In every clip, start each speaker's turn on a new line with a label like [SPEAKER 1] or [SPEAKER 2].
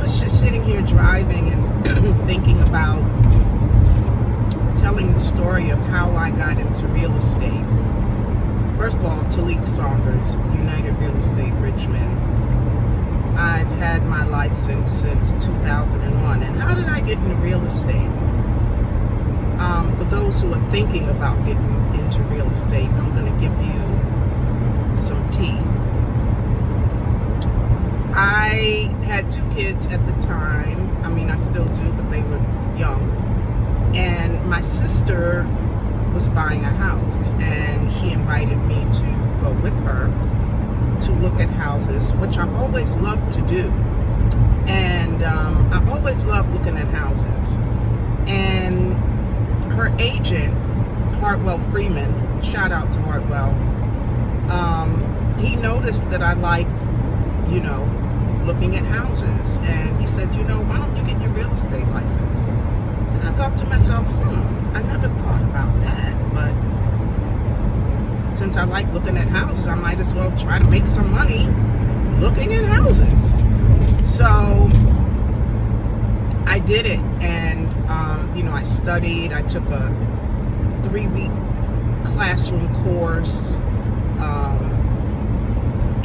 [SPEAKER 1] was just sitting here driving and thinking about telling the story of how I got into real estate. First of all, Talith Saunders, United Real Estate, Richmond. I've had my license since 2001. And how did I get into real estate? For those who are thinking about getting into real estate, I'm going to give you some tea. I had 2 kids at the time. I mean, I still do, but they were young. And my sister was buying a house, and she invited me to go with her to look at houses, which I always loved to do. And I always loved looking at houses. And her agent, Hartwell Freeman, shout out to Hartwell, he noticed that I liked, looking at houses. And he said, why don't you get your real estate license? And I thought to myself, I never thought about that. But since I like looking at houses, I might as well try to make some money looking at houses. So I did it. And, I studied. I took a 3-week classroom course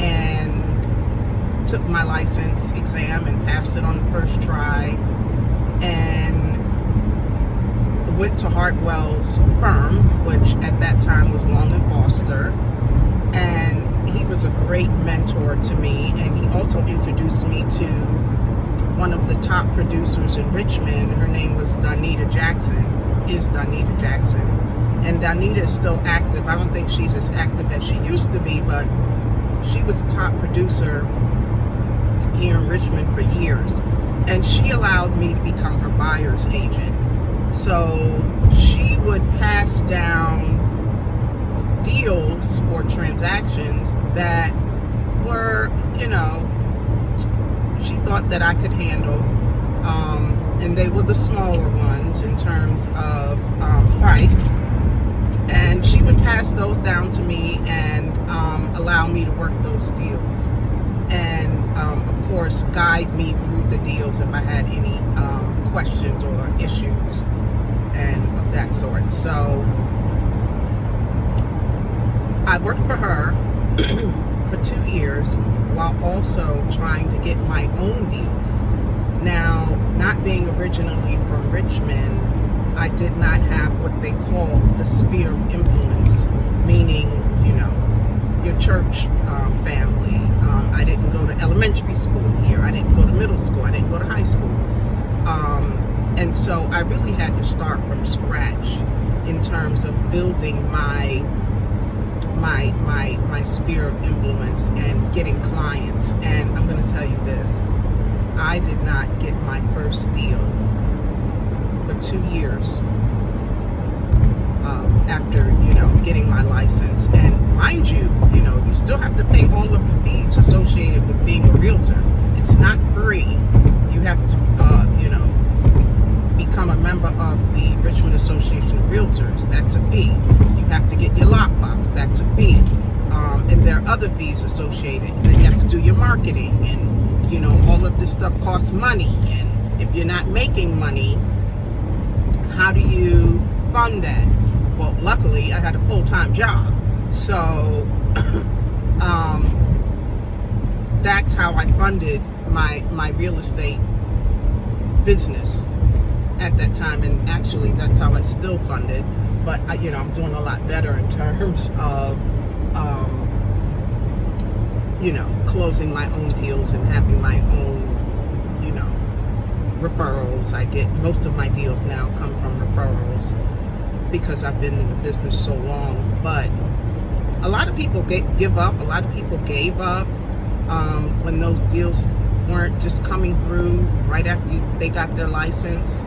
[SPEAKER 1] and took my license exam and passed it on the first try, and went to Hartwell's firm, which at that time was Long and Foster, and he was a great mentor to me, and he also introduced me to one of the top producers in Richmond. Her name was Donita Jackson, and Donita is still active. I don't think she's as active as she used to be, but she was a top producer here in Richmond for years, and she allowed me to become her buyer's agent. So she would pass down deals or transactions that were, she thought that I could handle, and they were the smaller ones in terms of price, and she would pass those down to me and allow me to work those deals, and of course guide me through the deals if I had any questions or issues and of that sort. So I worked for her for 2 years while also trying to get my own deals. Now, not being originally from Richmond, I did not have what they call the sphere of influence, meaning, your church family. I didn't go to elementary school here. I didn't go to middle school. I didn't go to high school. And so I really had to start from scratch in terms of building my sphere of influence and getting clients. And I'm going to tell you this, I did not get my first deal for 2 years after, getting my license. And mind you, you still have to pay all of the fees associated with being a realtor. It's not free. You have to, become a member of the Richmond Association of Realtors. That's a fee. You have to get your lockbox. That's a fee. And there are other fees associated. And then you have to do your marketing, and all of this stuff costs money. And if you're not making money, how do you fund that? Well, luckily I had a full-time job, so that's how I funded my real estate business at that time. And actually that's how I still fund it, but I'm doing a lot better in terms of closing my own deals and having my own referrals. I get most of my deals now come from referrals because I've been in the business so long. But a lot of people give up. A lot of people gave up when those deals weren't just coming through right after they got their license.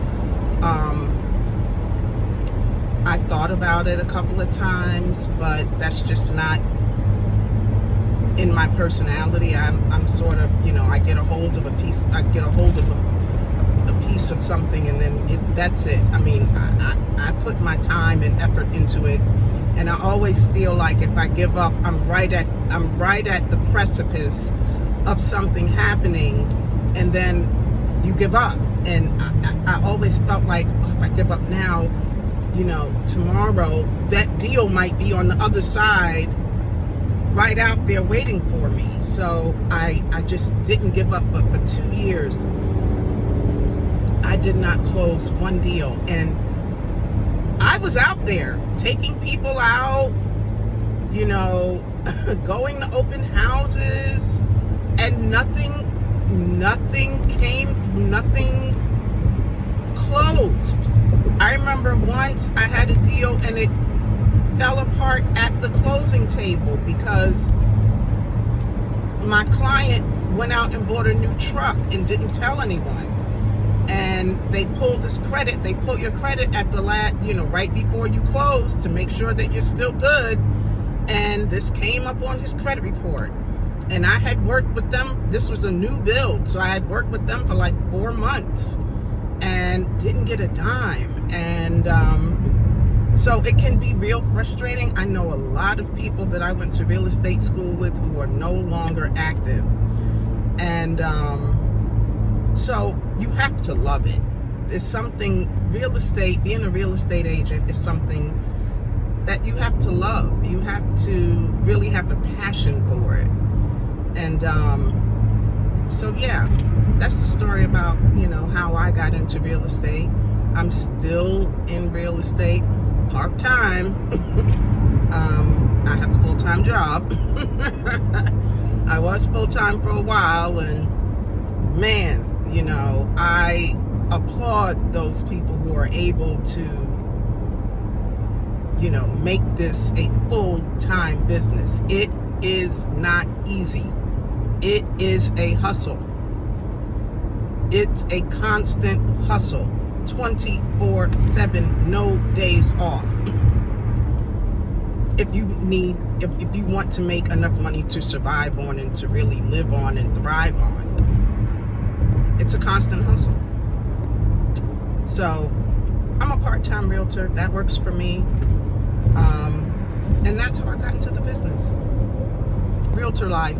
[SPEAKER 1] I thought about it a couple of times, but that's just not in my personality. I'm sort of, I get a hold of a piece. I get a hold of a piece of something, and then that's it. I mean, I put my time and effort into it, and I always feel like if I give up, I'm right at the precipice of something happening, and then you give up. And I always felt like, oh, if I give up now, tomorrow that deal might be on the other side, right out there waiting for me. So I just didn't give up. But for 2 years, I did not close one deal. And I was out there taking people out, going to open houses, and nothing closed. I remember once I had a deal and it fell apart at the closing table because my client went out and bought a new truck and didn't tell anyone. And they pulled his credit. They pull your credit at the right before you close to make sure that you're still good. And this came up on his credit report. And I had worked with them. This was a new build. So I had worked with them for like 4 months and didn't get a dime. And so it can be real frustrating. I know a lot of people that I went to real estate school with who are no longer active. And so you have to love it. It's something, being a real estate agent is something that you have to love. You have to really have a passion for it. And so yeah, that's the story about, how I got into real estate. I'm still in real estate part-time. I have a full-time job. I was full-time for a while, and man, I applaud those people who are able to, make this a full-time business. It is not easy. It is a hustle. It's a constant hustle, 24/7, no days off. If you want to make enough money to survive on and to really live on and thrive on, it's a constant hustle. So I'm a part-time realtor. That works for me. And that's how I got into the business. Realtor life.